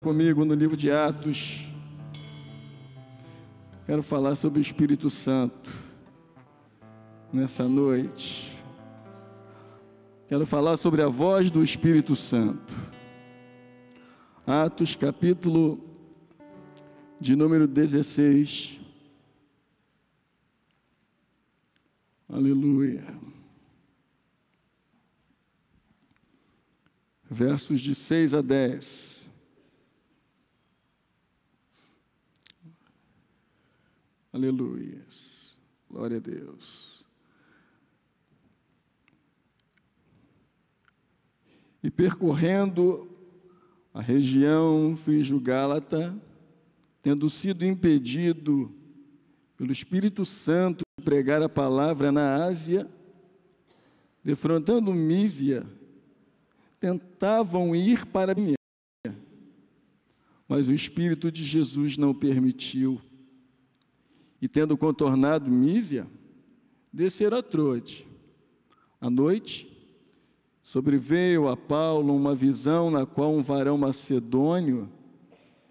comigo no livro de Atos. Quero falar sobre o Espírito Santo nessa noite. Quero falar sobre a voz do Espírito Santo. Atos, capítulo de número 16. Aleluia. Versos de 6 a 10. Aleluia. Glória a Deus. E percorrendo a região frígio-gálata, tendo sido impedido pelo Espírito Santo de pregar a palavra na Ásia, defrontando Mísia, tentavam ir para Bitínia, mas o Espírito de Jesus não permitiu. E tendo contornado Mísia, desceram a Troade. À noite, sobreveio a Paulo uma visão na qual um varão macedônio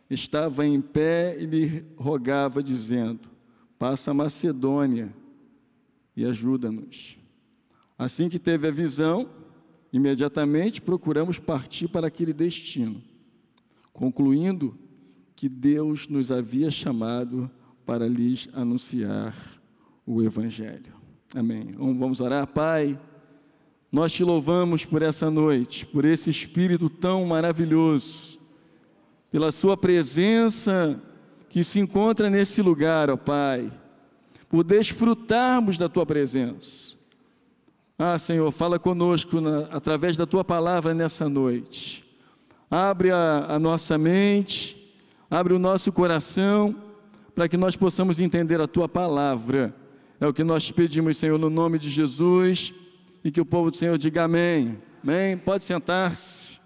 estava em pé e lhe rogava, dizendo: passa a Macedônia e ajuda-nos. Assim que teve a visão, imediatamente procuramos partir para aquele destino, concluindo que Deus nos havia chamado para lhes anunciar o Evangelho. Amém. Vamos orar. Pai, nós te louvamos por essa noite, por esse Espírito tão maravilhoso, pela sua presença que se encontra nesse lugar, ó Pai, por desfrutarmos da tua presença. Senhor, fala conosco através da tua palavra nessa noite. Abre a nossa mente, abre o nosso coração, para que nós possamos entender a tua palavra. É o que nós te pedimos, Senhor, no nome de Jesus, e que o povo do Senhor diga amém. Amém? Pode sentar-se.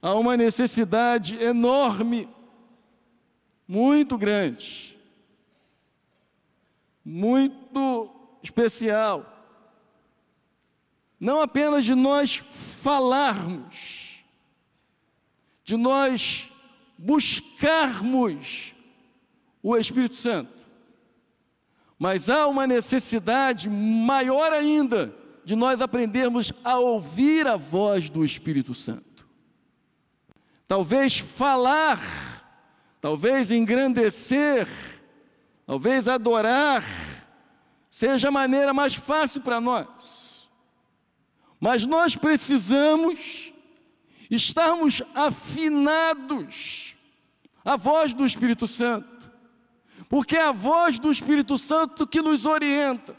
Há uma necessidade enorme, muito grande, muito especial, não apenas de nós falarmos, de nós buscarmos o Espírito Santo, mas há uma necessidade maior ainda de nós aprendermos a ouvir a voz do Espírito Santo. Talvez falar, talvez engrandecer, talvez adorar, seja a maneira mais fácil para nós, mas nós precisamos estarmos afinados à voz do Espírito Santo, porque é a voz do Espírito Santo que nos orienta,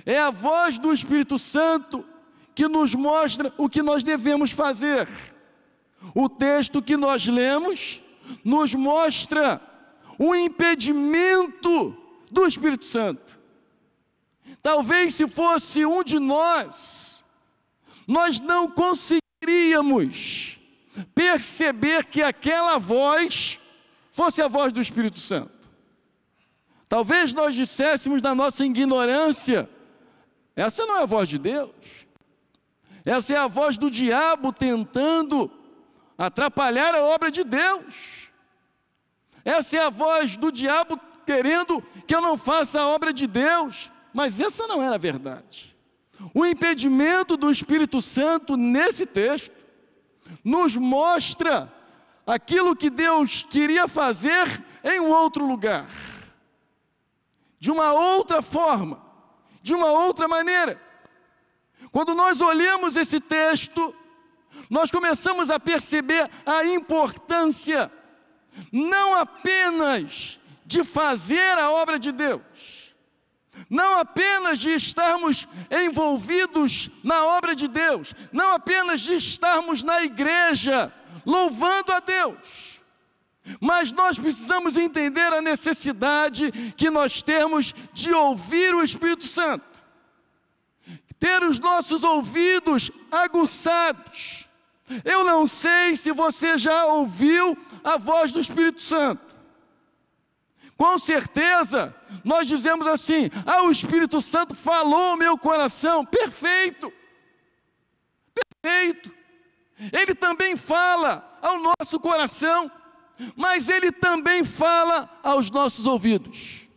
é a voz do Espírito Santo que nos mostra o que nós devemos fazer. O texto que nós lemos nos mostra o impedimento do Espírito Santo. Talvez se fosse um de nós não conseguiríamos perceber que aquela voz fosse a voz do Espírito Santo. Talvez nós disséssemos na nossa ignorância: essa não é a voz de Deus, essa é a voz do diabo tentando atrapalhar a obra de Deus, essa é a voz do diabo querendo que eu não faça a obra de Deus. Mas essa não era a verdade. O impedimento do Espírito Santo nesse texto nos mostra aquilo que Deus queria fazer em um outro lugar, de uma outra forma, de uma outra maneira. Quando nós olhamos esse texto, nós começamos a perceber a importância não apenas de fazer a obra de Deus, não apenas de estarmos envolvidos na obra de Deus, não apenas de estarmos na igreja louvando a Deus, mas nós precisamos entender a necessidade que nós temos de ouvir o Espírito Santo, ter os nossos ouvidos aguçados. Eu não sei se você já ouviu a voz do Espírito Santo. Com certeza, nós dizemos assim: o Espírito Santo falou ao meu coração. Perfeito, perfeito. Ele também fala ao nosso coração, mas Ele também fala aos nossos ouvidos.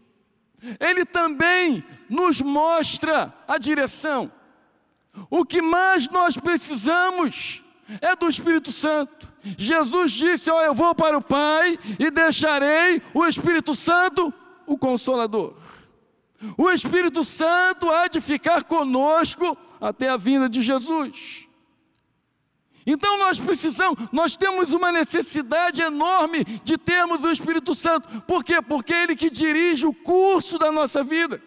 Ele também nos mostra a direção. O que mais nós precisamos é do Espírito Santo. Jesus disse: eu vou para o Pai e deixarei o Espírito Santo, o Consolador. O Espírito Santo há de ficar conosco até a vinda de Jesus. Então nós temos uma necessidade enorme de termos o Espírito Santo. Por quê? Porque é Ele que dirige o curso da nossa vida.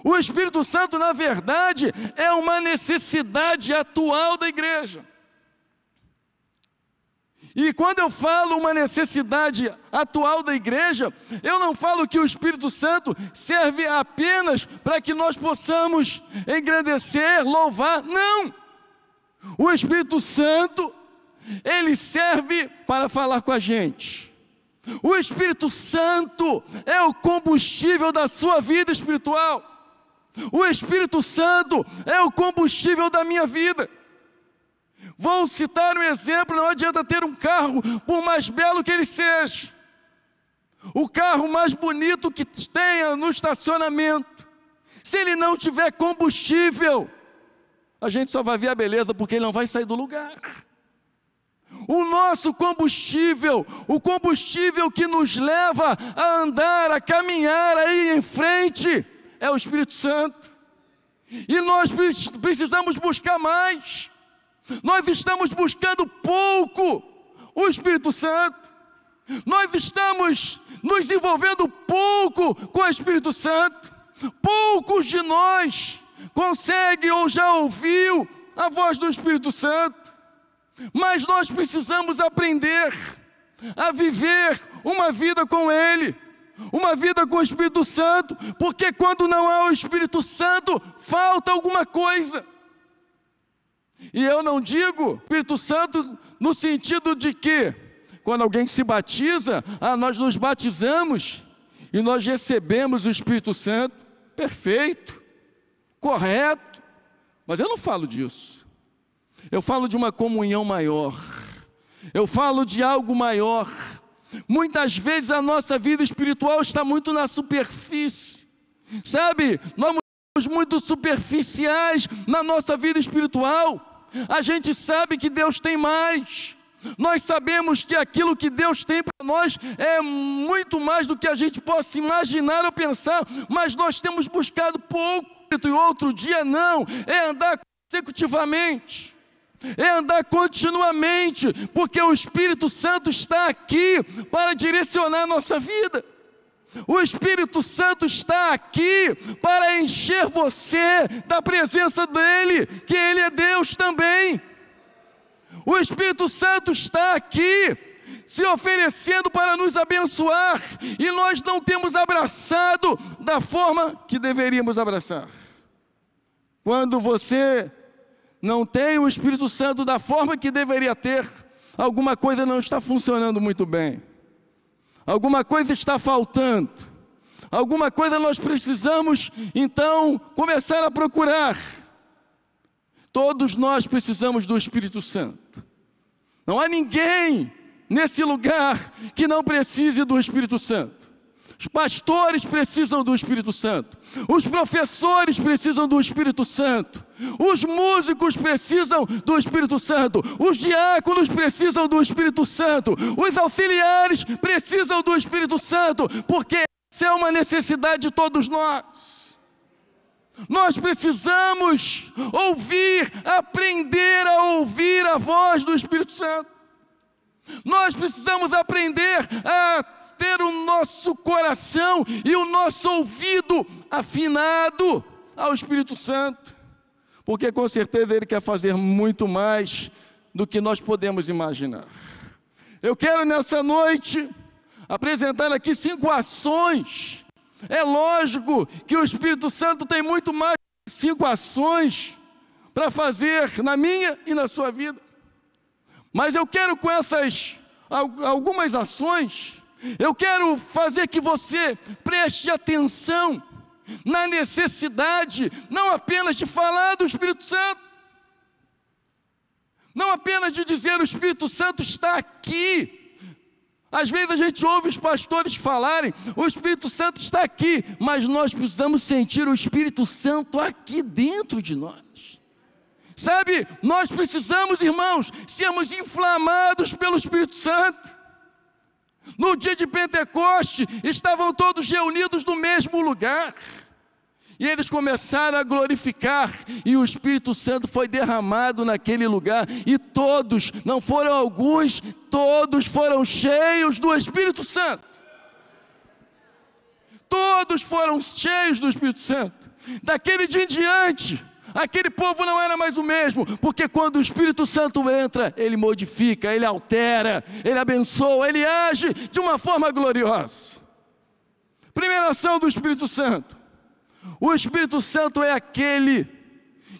O Espírito Santo, na verdade, é uma necessidade atual da igreja. E quando eu falo uma necessidade atual da igreja, eu não falo que o Espírito Santo serve apenas para que nós possamos engrandecer, louvar, não! O Espírito Santo, ele serve para falar com a gente. O Espírito Santo é o combustível da sua vida espiritual. O Espírito Santo é o combustível da minha vida. Vou citar um exemplo: não adianta ter um carro, por mais belo que ele seja, o carro mais bonito que tenha no estacionamento, se ele não tiver combustível, a gente só vai ver a beleza, porque ele não vai sair do lugar. O nosso combustível, o combustível que nos leva a andar, a caminhar, a ir em frente, é o Espírito Santo. E nós precisamos buscar mais. Nós estamos buscando pouco o Espírito Santo. Nós estamos nos envolvendo pouco com o Espírito Santo. Poucos de nós conseguem ou já ouviu a voz do Espírito Santo. Mas nós precisamos aprender a viver uma vida com Ele, uma vida com o Espírito Santo, porque quando não há o Espírito Santo, falta alguma coisa. E eu não digo Espírito Santo no sentido de que, quando alguém se batiza, nós nos batizamos e nós recebemos o Espírito Santo, perfeito, correto, mas eu não falo disso. Eu falo de uma comunhão maior, eu falo de algo maior. Muitas vezes a nossa vida espiritual está muito na superfície, sabe? Nós somos muito superficiais na nossa vida espiritual. A gente sabe que Deus tem mais, nós sabemos que aquilo que Deus tem para nós é muito mais do que a gente possa imaginar ou pensar, mas nós temos buscado pouco. E outro dia não, é andar consecutivamente, é andar continuamente, porque o Espírito Santo está aqui para direcionar a nossa vida. O Espírito Santo está aqui para encher você da presença dEle, que Ele é Deus também. O Espírito Santo está aqui se oferecendo para nos abençoar, e nós não temos abraçado da forma que deveríamos abraçar. Quando você não tem o Espírito Santo da forma que deveria ter, alguma coisa não está funcionando muito bem, alguma coisa está faltando, alguma coisa nós precisamos então começar a procurar. Todos nós precisamos do Espírito Santo. Não há ninguém nesse lugar que não precise do Espírito Santo. Os pastores precisam do Espírito Santo, os professores precisam do Espírito Santo, os músicos precisam do Espírito Santo, os diáconos precisam do Espírito Santo, os auxiliares precisam do Espírito Santo, porque essa é uma necessidade de todos nós. Nós precisamos ouvir, aprender a ouvir a voz do Espírito Santo. Nós precisamos aprender a ter o nosso coração e o nosso ouvido afinado ao Espírito Santo, porque com certeza Ele quer fazer muito mais do que nós podemos imaginar. Eu quero nessa noite apresentar aqui 5 ações. É lógico que o Espírito Santo tem muito mais de 5 ações para fazer na minha e na sua vida, mas eu quero com essas algumas ações, eu quero fazer que você preste atenção na necessidade, não apenas de falar do Espírito Santo, Não apenas de dizer o Espírito Santo está aqui. Às vezes a gente ouve os pastores falarem, o Espírito Santo está aqui, mas nós precisamos sentir o Espírito Santo aqui dentro de nós. Sabe, nós precisamos, irmãos, sermos inflamados pelo Espírito Santo. No dia de Pentecoste, estavam todos reunidos no mesmo lugar. E eles começaram a glorificar, e o Espírito Santo foi derramado naquele lugar, e todos, não foram alguns, todos foram cheios do Espírito Santo. Todos foram cheios do Espírito Santo. Daquele dia em diante, aquele povo não era mais o mesmo, porque quando o Espírito Santo entra, ele modifica, ele altera, ele abençoa, ele age de uma forma gloriosa. Primeira ação do Espírito Santo. O Espírito Santo é aquele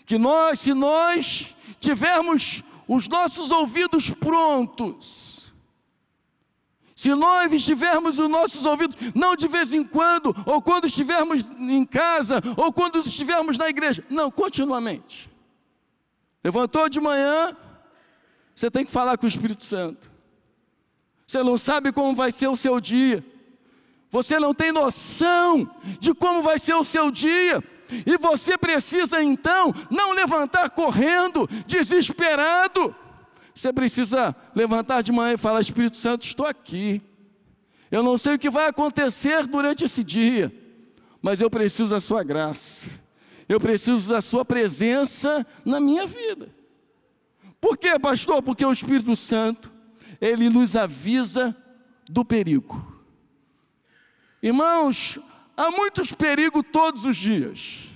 que nós, se nós tivermos os nossos ouvidos prontos, se nós estivermos os nossos ouvidos, não de vez em quando, ou quando estivermos em casa, ou quando estivermos na igreja, não, continuamente. Levantou de manhã, você tem que falar com o Espírito Santo. Você não sabe como vai ser o seu dia. Você não tem noção de como vai ser o seu dia, e você precisa então não levantar correndo, desesperado. Você precisa levantar de manhã e falar: Espírito Santo, estou aqui. Eu não sei o que vai acontecer durante esse dia, mas eu preciso da sua graça, eu preciso da sua presença na minha vida. Por quê, pastor? Porque o Espírito Santo, ele nos avisa do perigo. Irmãos, há muitos perigos todos os dias.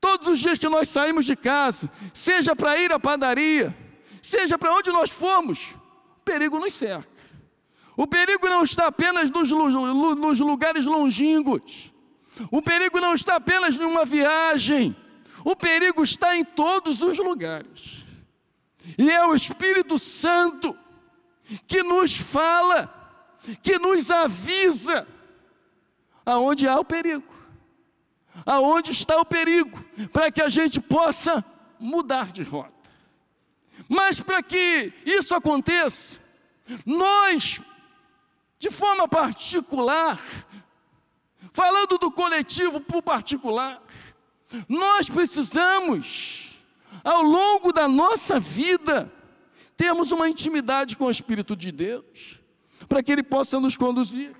Todos os dias que nós saímos de casa, seja para ir à padaria, seja para onde nós formos, o perigo nos cerca. O perigo não está apenas nos lugares longínquos. O perigo não está apenas em uma viagem. O perigo está em todos os lugares. E é o Espírito Santo que nos fala, que nos avisa aonde há o perigo, aonde está o perigo, para que a gente possa mudar de rota. Mas para que isso aconteça, nós, de forma particular, falando do coletivo para o particular, nós precisamos, ao longo da nossa vida, termos uma intimidade com o Espírito de Deus, para que Ele possa nos conduzir.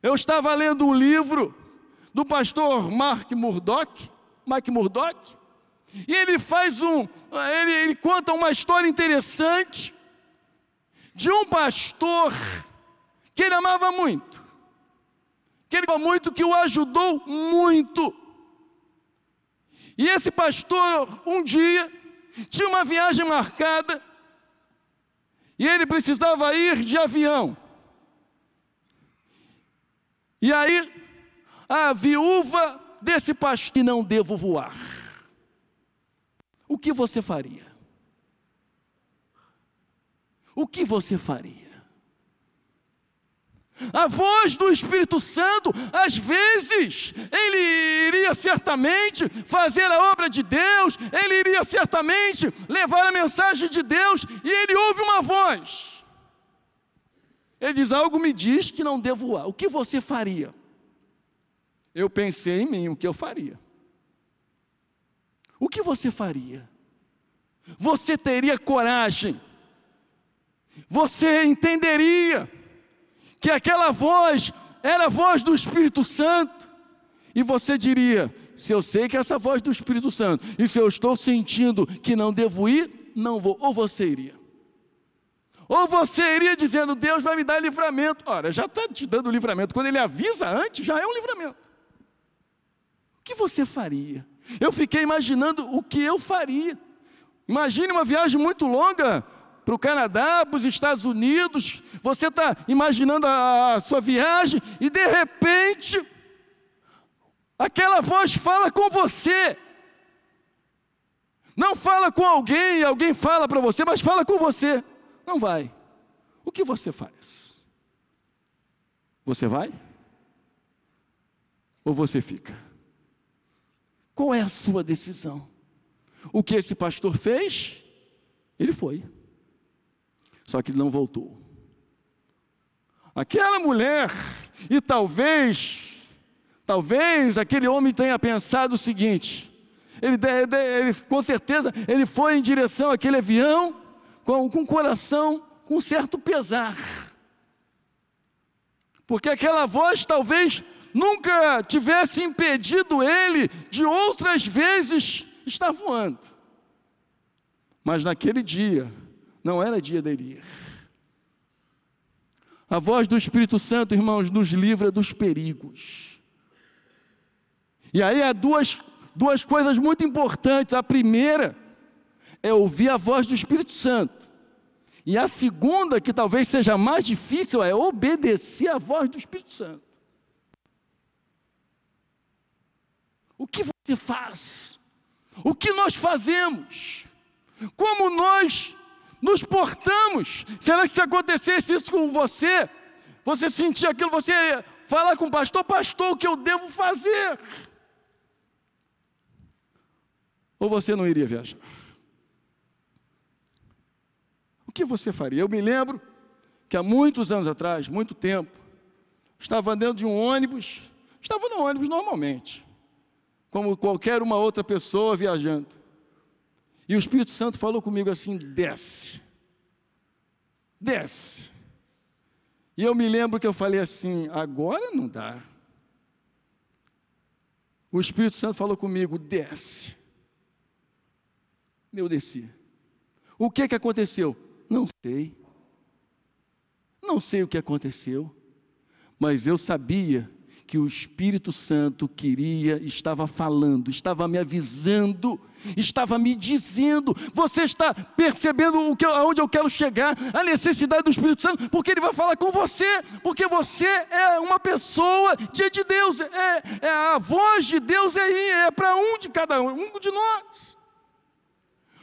Eu estava lendo um livro do pastor Mark Murdock, e ele ele conta uma história interessante de um pastor que ele amava muito, que o ajudou muito. E esse pastor, um dia, tinha uma viagem marcada, e ele precisava ir de avião. E aí, a viúva desse pastor: não devo voar. O que você faria? O que você faria? A voz do Espírito Santo, às vezes, ele iria certamente fazer a obra de Deus, ele iria certamente levar a mensagem de Deus, e ele ouve uma voz. Ele diz: algo me diz que não devo voar. O que você faria? Eu pensei em mim, o que eu faria. O que você faria? Você teria coragem? Você entenderia que aquela voz era a voz do Espírito Santo? E você diria: se eu sei que é essa voz do Espírito Santo, e se eu estou sentindo que não devo ir, não vou. Ou você iria? Ou você iria dizendo: Deus vai me dar livramento. Ora, já está te dando livramento. Quando Ele avisa antes, já é um livramento. O que você faria? Eu fiquei imaginando o que eu faria. Imagine uma viagem muito longa para o Canadá, para os Estados Unidos. Você está imaginando a sua viagem e de repente aquela voz fala com você. Não fala com alguém, alguém fala para você, mas fala com você. Não vai. O que você faz? Você vai? Ou você fica? Qual é a sua decisão? O que esse pastor fez? Ele foi. Só que ele não voltou. Aquela mulher, e talvez aquele homem tenha pensado o seguinte, ele com certeza, ele foi em direção àquele avião, com o coração, com um certo pesar. Porque aquela voz talvez nunca tivesse impedido ele de outras vezes estar voando. Mas naquele dia, não era dia dele ir. A voz do Espírito Santo, irmãos, nos livra dos perigos. E aí há duas coisas muito importantes. A primeira é ouvir a voz do Espírito Santo. E a segunda, que talvez seja mais difícil, é obedecer a voz do Espírito Santo. O que você faz? O que nós fazemos? Como nós nos portamos? Será que se acontecesse isso com você, você sentir aquilo, você ia falar com o pastor, pastor, o que eu devo fazer? Ou você não iria viajar? O que você faria? Eu me lembro que há muitos anos atrás, muito tempo, estava dentro de um ônibus, estava no ônibus normalmente, como qualquer uma outra pessoa viajando. E o Espírito Santo falou comigo assim, desce. Desce. E eu me lembro que eu falei assim, agora não dá. O Espírito Santo falou comigo, desce. Eu desci. O que aconteceu? Não sei. Não sei o que aconteceu. Mas eu sabia que o Espírito Santo estava falando, estava me avisando, estava me dizendo. Você está percebendo aonde eu quero chegar, a necessidade do Espírito Santo, porque ele vai falar com você, porque você é uma pessoa de Deus, a voz de Deus é para um de cada um de nós.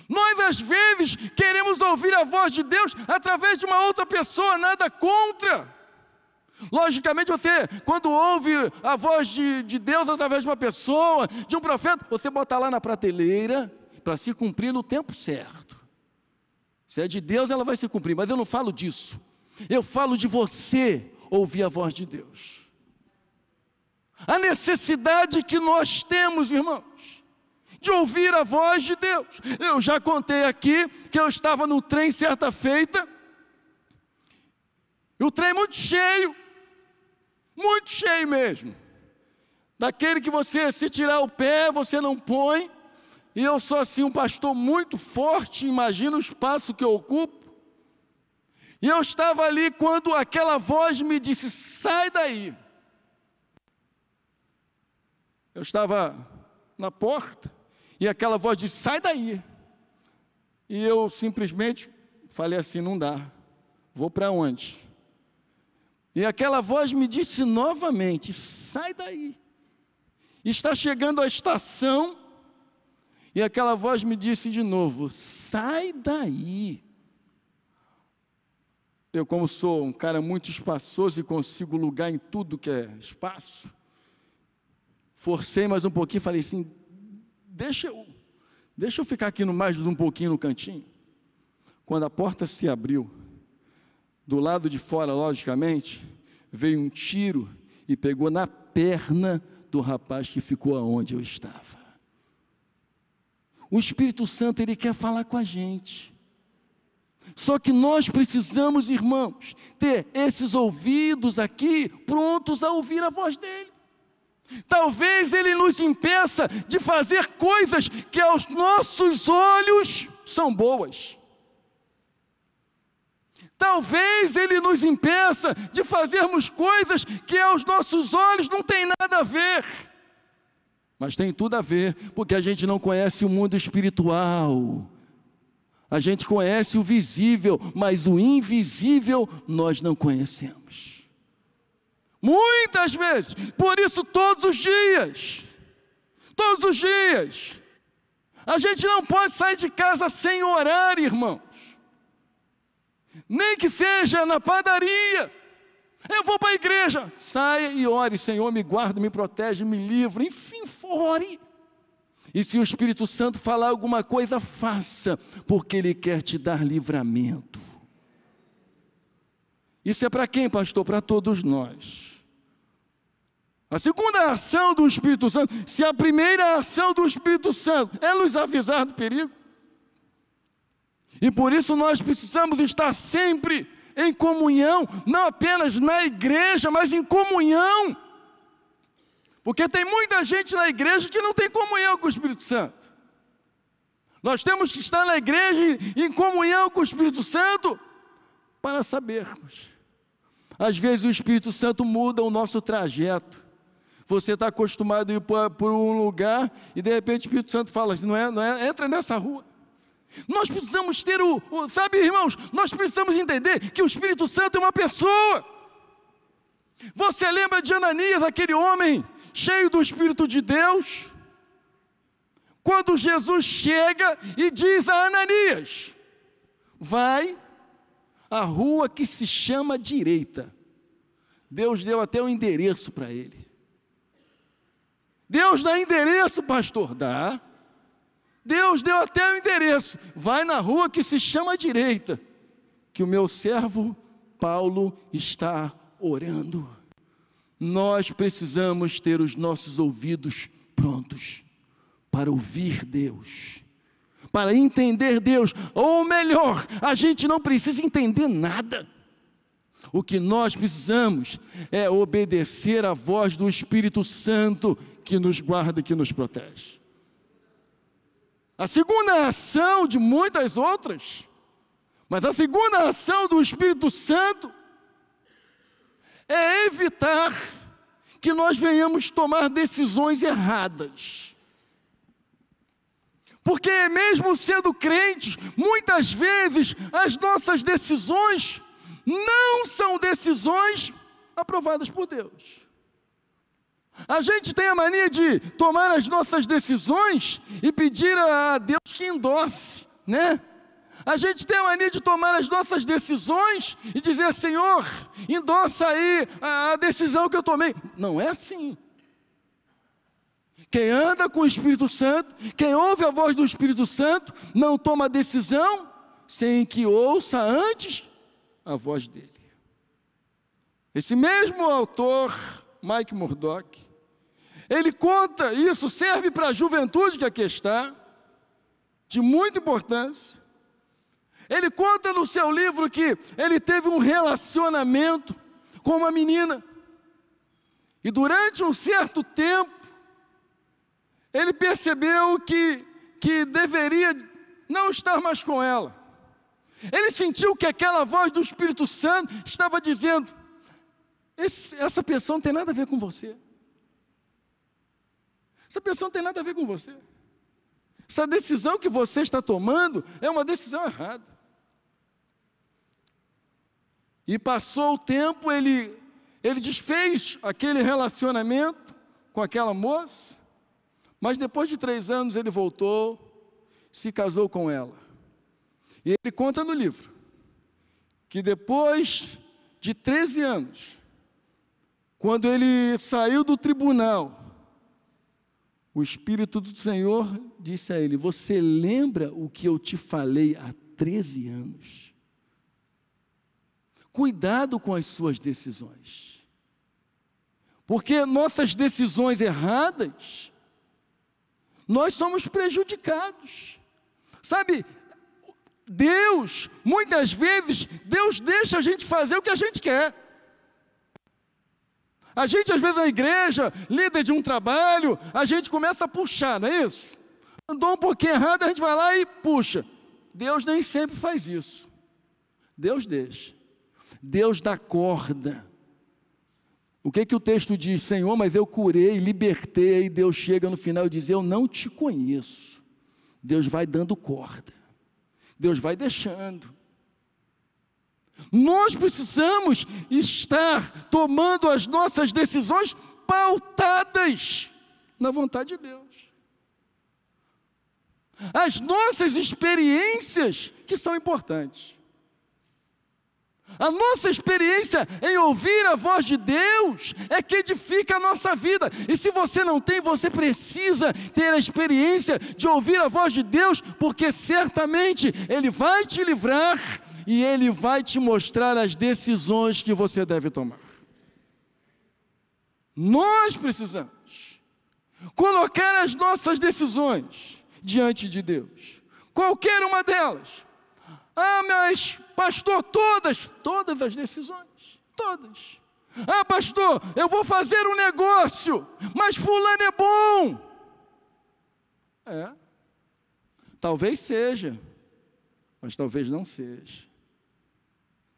Nós às vezes queremos ouvir a voz de Deus através de uma outra pessoa, nada contra. Logicamente você, quando ouve a voz de Deus através de uma pessoa, de um profeta, você bota lá na prateleira, para se cumprir no tempo certo. Se é de Deus, ela vai se cumprir, mas eu não falo disso. Eu falo de você ouvir a voz de Deus. A necessidade que nós temos, irmãos, de ouvir a voz de Deus. Eu já contei aqui que eu estava no trem certa feita, e o trem muito cheio mesmo, daquele que você, se tirar o pé, você não põe, e eu sou assim um pastor muito forte, imagina o espaço que eu ocupo, e eu estava ali quando aquela voz me disse, sai daí. Eu estava na porta, e aquela voz disse, sai daí. E eu simplesmente falei assim, não dá, vou para onde? E aquela voz me disse novamente, sai daí. Está chegando a estação, e aquela voz me disse de novo, sai daí. Eu, como sou um cara muito espaçoso e consigo lugar em tudo que é espaço, forcei mais um pouquinho, falei assim, deixa eu ficar aqui mais um pouquinho no cantinho. Quando a porta se abriu, do lado de fora, logicamente, veio um tiro e pegou na perna do rapaz que ficou aonde eu estava. O Espírito Santo, ele quer falar com a gente. Só que nós precisamos, irmãos, ter esses ouvidos aqui prontos a ouvir a voz dele. Talvez ele nos impeça de fazer coisas que aos nossos olhos são boas. Talvez ele nos impeça de fazermos coisas que aos nossos olhos não tem nada a ver. Mas tem tudo a ver, porque a gente não conhece o mundo espiritual. A gente conhece o visível, mas o invisível nós não conhecemos. Muitas vezes, por isso todos os dias, a gente não pode sair de casa sem orar, irmãos, nem que seja na padaria. Eu vou para a igreja, saia e ore, Senhor, me guarda, me protege, me livra, enfim, ore. E se o Espírito Santo falar alguma coisa, faça, porque Ele quer te dar livramento. Isso é para quem, pastor? Para todos nós. A segunda ação do Espírito Santo, se a primeira ação do Espírito Santo é nos avisar do perigo, e por isso nós precisamos estar sempre em comunhão, não apenas na igreja, mas em comunhão. Porque tem muita gente na igreja que não tem comunhão com o Espírito Santo. Nós temos que estar na igreja em comunhão com o Espírito Santo para sabermos. Às vezes o Espírito Santo muda o nosso trajeto. Você está acostumado a ir por um lugar e de repente o Espírito Santo fala assim, não é, entra nessa rua. Nós precisamos ter sabe, irmãos, nós precisamos entender que o Espírito Santo é uma pessoa. Você lembra de Ananias, aquele homem cheio do Espírito de Deus? Quando Jesus chega e diz a Ananias, vai à rua que se chama Direita. Deus deu até o endereço para ele. Deus dá endereço, pastor? Dá. Deus deu até o endereço. Vai na rua que se chama Direita, que o meu servo Paulo está orando. Nós precisamos ter os nossos ouvidos prontos para ouvir Deus, para entender Deus, ou melhor, a gente não precisa entender nada. O que nós precisamos é obedecer à voz do Espírito Santo que nos guarda e que nos protege. A segunda ação de muitas outras, mas a segunda ação do Espírito Santo é evitar que nós venhamos tomar decisões erradas. Porque mesmo sendo crentes, muitas vezes as nossas decisões não são decisões aprovadas por Deus. A gente tem a mania de tomar as nossas decisões e pedir a Deus que endosse, né? A gente tem a mania de tomar as nossas decisões e dizer, Senhor, endossa aí a decisão que eu tomei. Não é assim. Quem anda com o Espírito Santo, quem ouve a voz do Espírito Santo, não toma decisão sem que ouça antes a voz dele. Esse mesmo autor, Mike Murdock, ele conta, isso serve para a juventude que aqui está, de muita importância. Ele conta no seu livro que ele teve um relacionamento com uma menina, e durante um certo tempo, ele percebeu que deveria não estar mais com ela. Ele sentiu que aquela voz do Espírito Santo estava dizendo, essa pessoa não tem nada a ver com você. Essa pessoa não tem nada a ver com você. Essa decisão que você está tomando é uma decisão errada. E passou o tempo, ele desfez aquele relacionamento com aquela moça, mas depois de 3 anos ele voltou, se casou com ela. E ele conta no livro, que depois de 13 anos, quando ele saiu do tribunal, o Espírito do Senhor disse a ele, você lembra o que eu te falei há 13 anos? Cuidado com as suas decisões, porque nossas decisões erradas, nós somos prejudicados. Sabe, Deus, muitas vezes, Deus deixa a gente fazer o que a gente quer. A gente, às vezes, na igreja, líder de um trabalho, a gente começa a puxar, não é isso? Andou um pouquinho errado, a gente vai lá e puxa. Deus nem sempre faz isso. Deus deixa. Deus dá corda. O que o texto diz? Senhor, mas eu curei, libertei, e Deus chega no final e diz, eu não te conheço. Deus vai dando corda. Deus vai deixando. Nós precisamos estar tomando as nossas decisões pautadas na vontade de Deus. As nossas experiências que são importantes. A nossa experiência em ouvir a voz de Deus é que edifica a nossa vida. E se você não tem, você precisa ter a experiência de ouvir a voz de Deus, porque certamente Ele vai te livrar e Ele vai te mostrar as decisões que você deve tomar. Nós precisamos colocar as nossas decisões diante de Deus, qualquer uma delas. Ah, mas pastor, todas as decisões, todas. Ah, pastor, eu vou fazer um negócio, mas fulano é bom. Talvez seja, mas talvez não seja.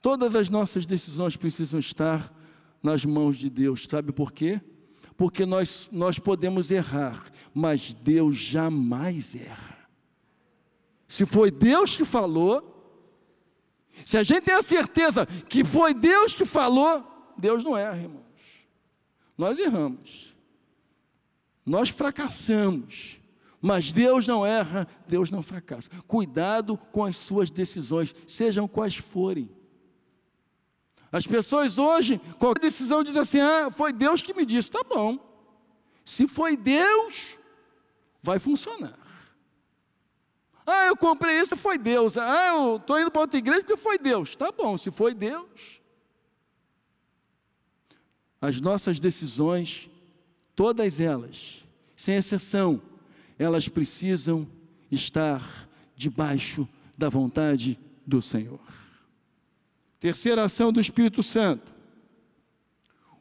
Todas as nossas decisões precisam estar nas mãos de Deus. Sabe por quê? Porque nós podemos errar, mas Deus jamais erra. Se foi Deus que falou, se a gente tem a certeza que foi Deus que falou, Deus não erra, irmãos. Nós erramos, nós fracassamos, mas Deus não erra, Deus não fracassa. Cuidado com as suas decisões, sejam quais forem. As pessoas hoje, qualquer decisão dizem assim: ah, foi Deus que me disse. Tá bom, se foi Deus, vai funcionar. Ah, eu comprei isso, foi Deus. Ah, eu estou indo para outra igreja porque foi Deus. Tá bom, se foi Deus. As nossas decisões, todas elas, sem exceção, elas precisam estar debaixo da vontade do Senhor. Terceira ação do Espírito Santo.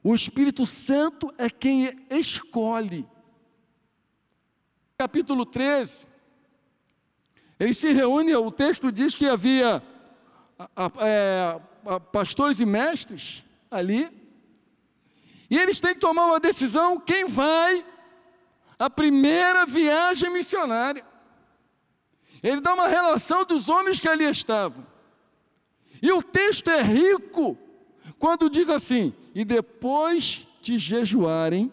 O Espírito Santo é quem escolhe. Capítulo 13, ele se reúne, o texto diz que havia pastores e mestres ali, e eles têm que tomar uma decisão, quem vai à primeira viagem missionária. Ele dá uma relação dos homens que ali estavam. E o texto é rico, quando diz assim: e depois de jejuarem,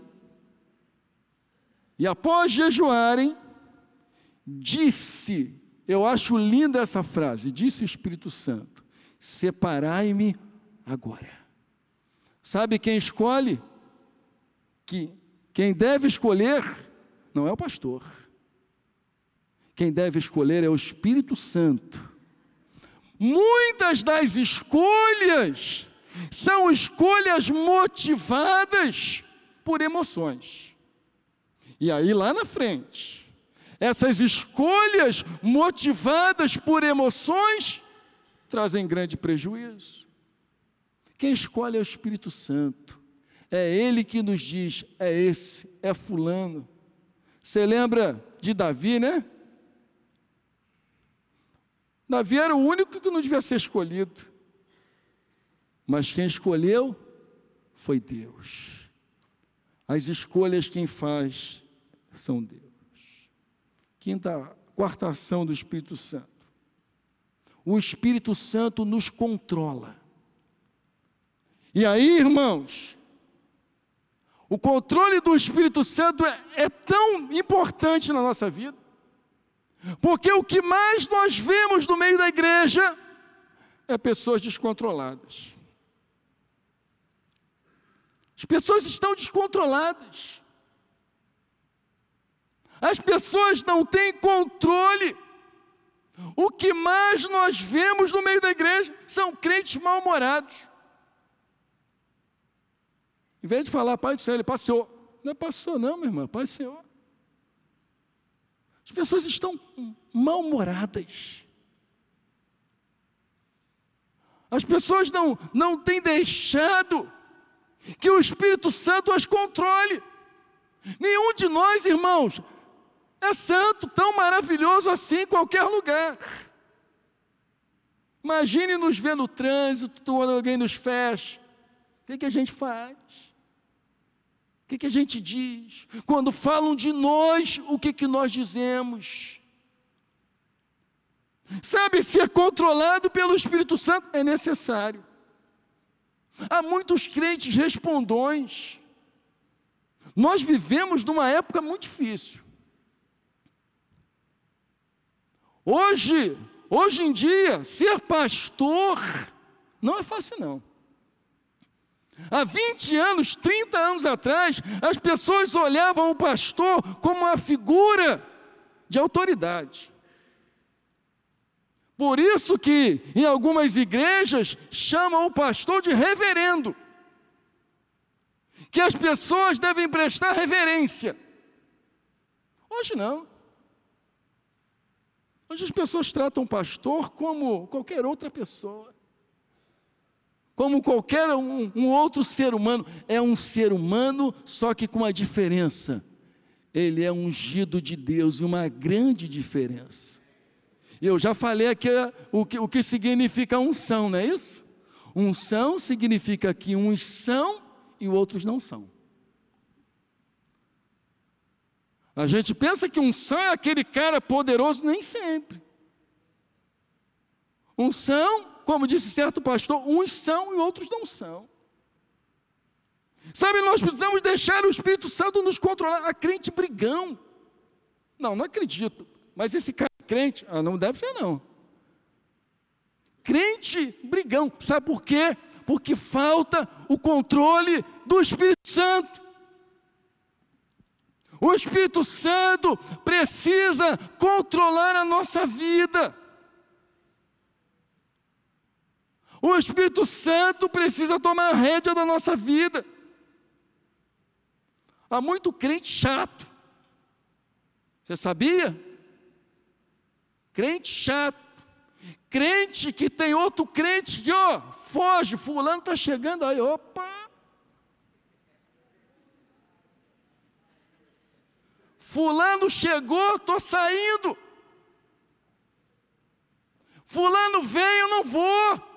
e após jejuarem, disse, eu acho linda essa frase, disse o Espírito Santo: separai-me agora. Sabe quem escolhe? Quem deve escolher não é o pastor. Quem deve escolher é o Espírito Santo. Muitas das escolhas são escolhas motivadas por emoções. E aí lá na frente, essas escolhas motivadas por emoções trazem grande prejuízo. Quem escolhe é o Espírito Santo. É Ele que nos diz: é esse, é fulano. Você lembra de Davi, né? Davi era o único que não devia ser escolhido, mas quem escolheu foi Deus. As escolhas quem faz são Deus. Quarta ação do Espírito Santo. O Espírito Santo nos controla. E aí, irmãos, o controle do Espírito Santo é tão importante na nossa vida, porque o que mais nós vemos no meio da igreja é pessoas descontroladas. As pessoas estão descontroladas. As pessoas não têm controle. O que mais nós vemos no meio da igreja são crentes mal-humorados. Em vez de falar: Pai do Senhor, ele passeou. Não é passeou não, meu irmão, Pai do Senhor. As pessoas estão mal-humoradas. As pessoas não têm deixado que o Espírito Santo as controle. Nenhum de nós, irmãos, é santo, tão maravilhoso assim em qualquer lugar. Imagine nos ver no trânsito, quando alguém nos fecha. O que a gente faz? O que a gente diz? Quando falam de nós, o que nós dizemos? Sabe, ser controlado pelo Espírito Santo é necessário. Há muitos crentes respondões. Nós vivemos numa época muito difícil. Hoje em dia, ser pastor Não é fácil, não. Há 20 anos, 30 anos atrás, as pessoas olhavam o pastor como uma figura de autoridade. Por isso que, em algumas igrejas, chamam o pastor de reverendo. Que as pessoas devem prestar reverência. Hoje não. Hoje as pessoas tratam o pastor como qualquer outra pessoa. Como qualquer um outro ser humano. É um ser humano, só que com uma diferença. Ele é ungido de Deus, e uma grande diferença. Eu já falei aqui o que significa unção, não é isso? Unção significa que uns são e outros não são. A gente pensa que unção é aquele cara poderoso, nem sempre. Unção, como disse certo pastor, uns são e outros não são. Sabe, nós precisamos deixar o Espírito Santo nos controlar. A crente brigão. Não acredito. Mas esse cara é crente, não deve ser não. Crente brigão. Sabe por quê? Porque falta o controle do Espírito Santo. O Espírito Santo precisa controlar a nossa vida. O Espírito Santo precisa tomar a rédea da nossa vida. Há muito crente chato. Você sabia? Crente chato. Crente que tem outro crente que, foge, fulano está chegando aí, opa. Fulano chegou, estou saindo. Fulano veio, eu não vou.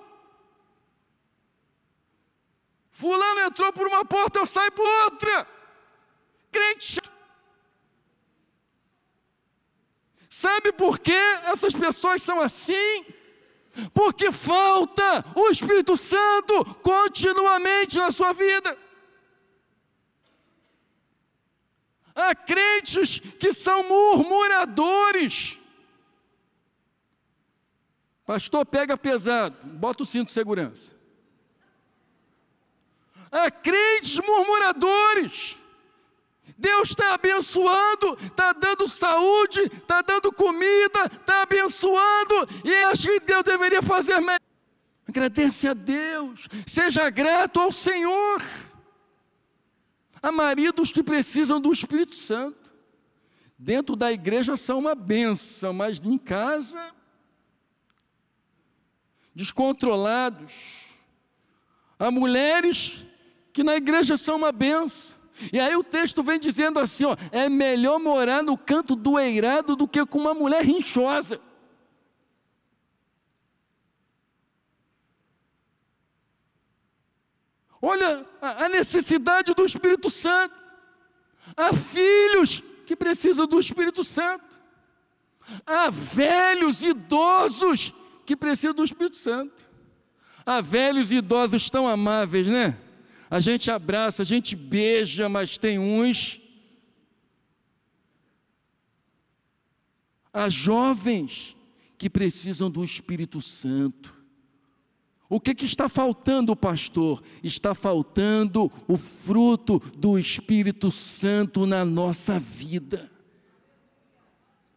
Fulano entrou por uma porta, eu saio por outra. Crente chato. Sabe por que essas pessoas são assim? Porque falta o Espírito Santo continuamente na sua vida. Há crentes que são murmuradores. Pastor, pega pesado, bota o cinto de segurança. Há crentes murmuradores. Deus está abençoando, está dando saúde, está dando comida, está abençoando, e acho que Deus deveria fazer melhor. Agradece a Deus, seja grato ao Senhor. Há maridos que precisam do Espírito Santo. Dentro da igreja são uma bênção, mas em casa, descontrolados. Há mulheres que na igreja são uma bênção. E aí o texto vem dizendo assim, é melhor morar no canto do eirado do que com uma mulher rinchosa. Olha a necessidade do Espírito Santo. Há filhos que precisam do Espírito Santo. Há velhos, idosos que precisam do Espírito Santo. Há velhos e idosos tão amáveis, né? A gente abraça, a gente beija, mas tem uns. Há jovens que precisam do Espírito Santo. O que está faltando, pastor? Está faltando o fruto do Espírito Santo na nossa vida.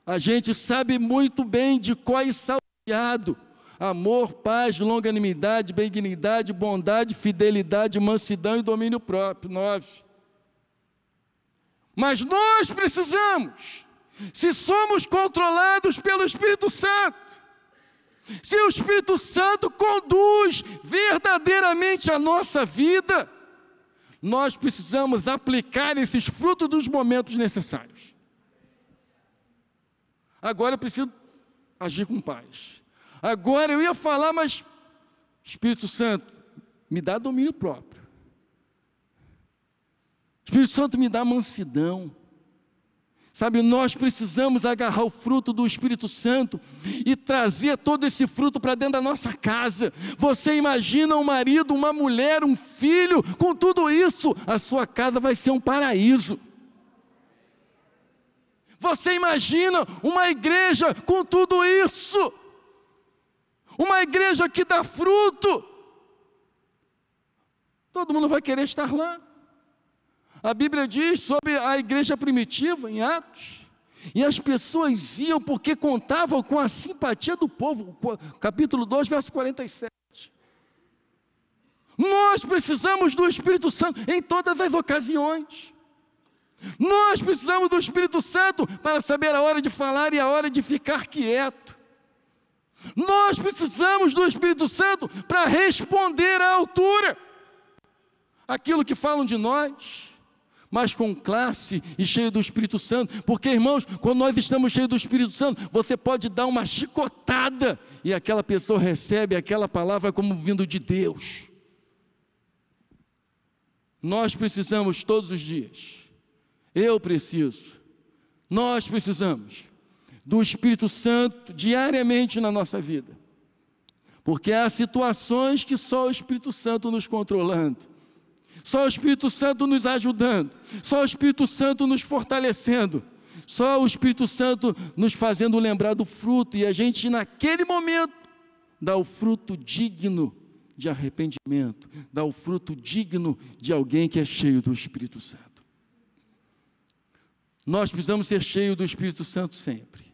A gente sabe muito bem de qual é salteado. Amor, paz, longanimidade, benignidade, bondade, fidelidade, mansidão e domínio próprio. 9. Mas nós precisamos, se somos controlados pelo Espírito Santo, se o Espírito Santo conduz verdadeiramente a nossa vida, nós precisamos aplicar esses frutos dos momentos necessários. Agora eu preciso agir com paz. Agora eu ia falar, mas Espírito Santo, me dá domínio próprio. Espírito Santo, me dá mansidão. Sabe, nós precisamos agarrar o fruto do Espírito Santo e trazer todo esse fruto para dentro da nossa casa. Você imagina um marido, uma mulher, um filho, com tudo isso, a sua casa vai ser um paraíso. Você imagina uma igreja com tudo isso? Uma igreja que dá fruto. Todo mundo vai querer estar lá. A Bíblia diz sobre a igreja primitiva, em Atos, e as pessoas iam porque contavam com a simpatia do povo, capítulo 2, verso 47. Nós precisamos do Espírito Santo em todas as ocasiões. Nós precisamos do Espírito Santo para saber a hora de falar e a hora de ficar quieto. Nós precisamos do Espírito Santo para responder à altura aquilo que falam de nós, mas com classe e cheio do Espírito Santo, porque, irmãos, quando nós estamos cheios do Espírito Santo, você pode dar uma chicotada e aquela pessoa recebe aquela palavra como vindo de Deus. Nós precisamos todos os dias, eu preciso, nós precisamos do Espírito Santo diariamente na nossa vida, porque há situações que só o Espírito Santo nos controlando, só o Espírito Santo nos ajudando, só o Espírito Santo nos fortalecendo, só o Espírito Santo nos fazendo lembrar do fruto, e a gente naquele momento dá o fruto digno de arrependimento, dá o fruto digno de alguém que é cheio do Espírito Santo. Nós precisamos ser cheios do Espírito Santo sempre,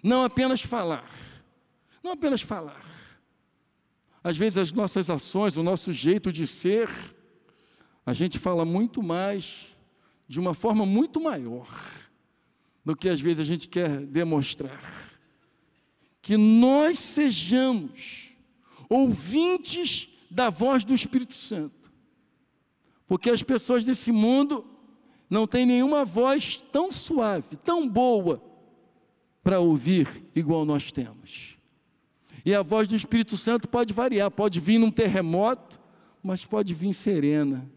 não apenas falar, não apenas falar. Às vezes as nossas ações, o nosso jeito de ser, a gente fala muito mais, de uma forma muito maior, do que às vezes a gente quer demonstrar. Que nós sejamos ouvintes da voz do Espírito Santo, porque as pessoas desse mundo não têm nenhuma voz tão suave, tão boa, para ouvir igual nós temos. E a voz do Espírito Santo pode variar, pode vir num terremoto, mas pode vir serena,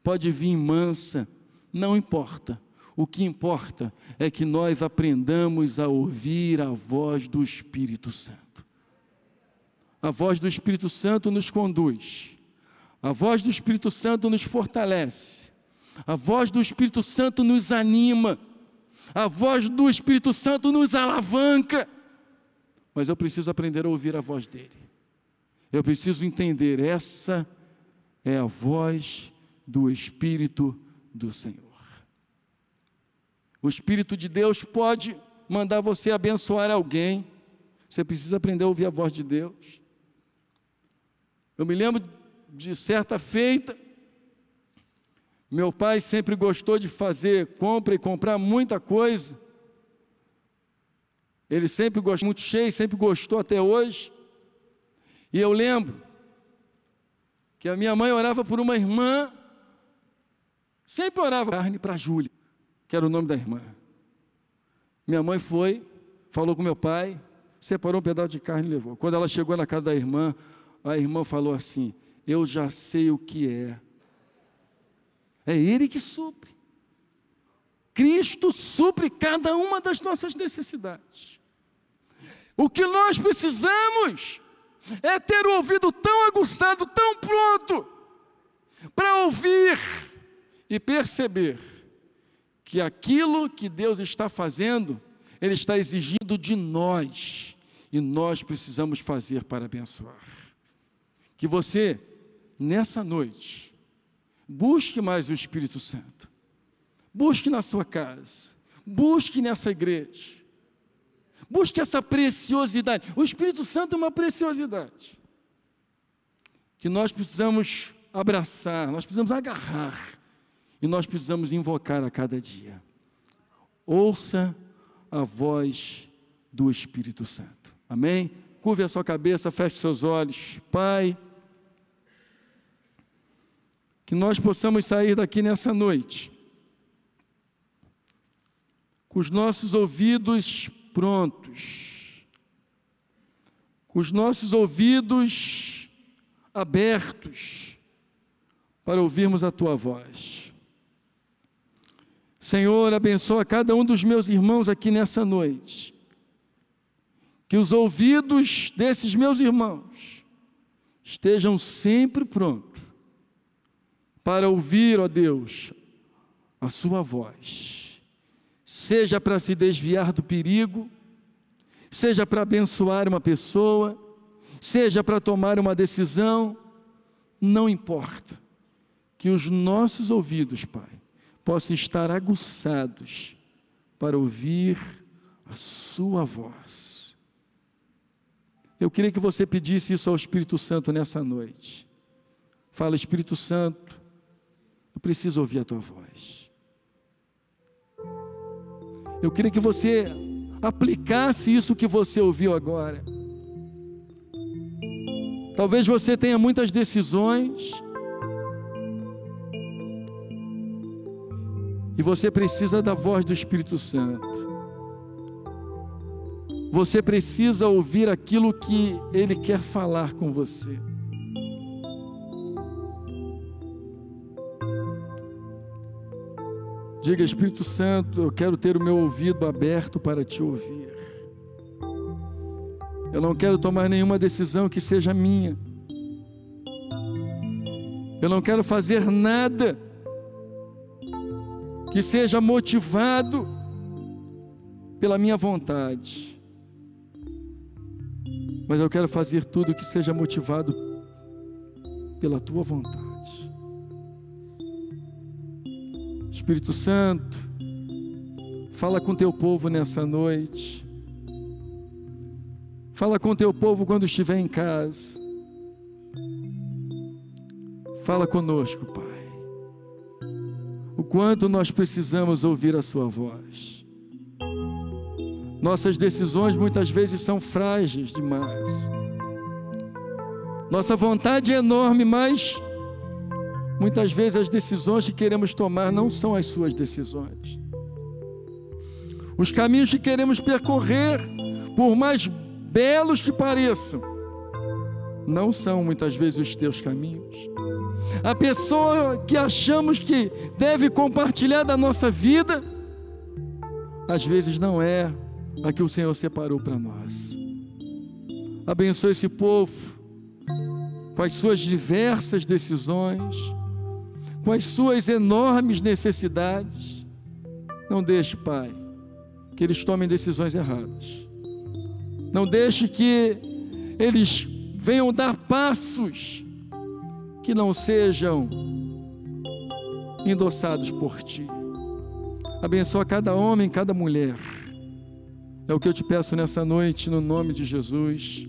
pode vir mansa, não importa. O que importa é que nós aprendamos a ouvir a voz do Espírito Santo. A voz do Espírito Santo nos conduz, a voz do Espírito Santo nos fortalece, a voz do Espírito Santo nos anima, a voz do Espírito Santo nos alavanca. Mas eu preciso aprender a ouvir a voz dele. Eu preciso entender, essa é a voz do Espírito do Senhor. O Espírito de Deus pode mandar você abençoar alguém. Você precisa aprender a ouvir a voz de Deus. Eu me lembro de certa feita, meu pai sempre gostou de fazer compra e comprar muita coisa. Ele sempre gostou, muito cheio, sempre gostou até hoje. E eu lembro que a minha mãe orava por uma irmã, sempre orava carne para a Júlia, que era o nome da irmã. Minha mãe foi, falou com meu pai, separou um pedaço de carne e levou. Quando ela chegou na casa da irmã, a irmã falou assim: eu já sei o que é. É Ele que supre. Cristo supre cada uma das nossas necessidades. O que nós precisamos é ter o ouvido tão aguçado, tão pronto, para ouvir e perceber que aquilo que Deus está fazendo, Ele está exigindo de nós, e nós precisamos fazer para abençoar. Que você, nessa noite, busque mais o Espírito Santo, busque na sua casa, busque nessa igreja, busque essa preciosidade. O Espírito Santo é uma preciosidade, que nós precisamos abraçar, nós precisamos agarrar, e nós precisamos invocar a cada dia. Ouça a voz do Espírito Santo, amém? Curve a sua cabeça, feche seus olhos. Pai, que nós possamos sair daqui nessa noite, com os nossos ouvidos prontos, com os nossos ouvidos abertos, para ouvirmos a Tua voz. Senhor, abençoa cada um dos meus irmãos aqui nessa noite, que os ouvidos desses meus irmãos estejam sempre prontos, para ouvir, ó Deus, a sua voz, seja para se desviar do perigo, seja para abençoar uma pessoa, seja para tomar uma decisão, não importa, que os nossos ouvidos, Pai, possam estar aguçados para ouvir a sua voz. Eu queria que você pedisse isso ao Espírito Santo nessa noite. Fala: Espírito Santo, eu preciso ouvir a tua voz. Eu queria que você aplicasse isso que você ouviu agora. Talvez você tenha muitas decisões e você precisa da voz do Espírito Santo. Você precisa ouvir aquilo que Ele quer falar com você. Diga: Espírito Santo, eu quero ter o meu ouvido aberto para te ouvir. Eu não quero tomar nenhuma decisão que seja minha. Eu não quero fazer nada que seja motivado pela minha vontade. Mas eu quero fazer tudo que seja motivado pela tua vontade. Espírito Santo, fala com teu povo nessa noite. Fala com teu povo quando estiver em casa. Fala conosco, Pai. O quanto nós precisamos ouvir a sua voz. Nossas decisões muitas vezes são frágeis demais. Nossa vontade é enorme, mas muitas vezes as decisões que queremos tomar não são as suas decisões. Os caminhos que queremos percorrer, por mais belos que pareçam, não são muitas vezes os teus caminhos. A pessoa que achamos que deve compartilhar da nossa vida, às vezes não é a que o Senhor separou para nós. Abençoe esse povo com as suas diversas decisões, com as suas enormes necessidades. Não deixe, Pai, que eles tomem decisões erradas. Não deixe que eles venham dar passos que não sejam endossados por Ti. Abençoa cada homem, cada mulher. É o que eu te peço nessa noite, no nome de Jesus.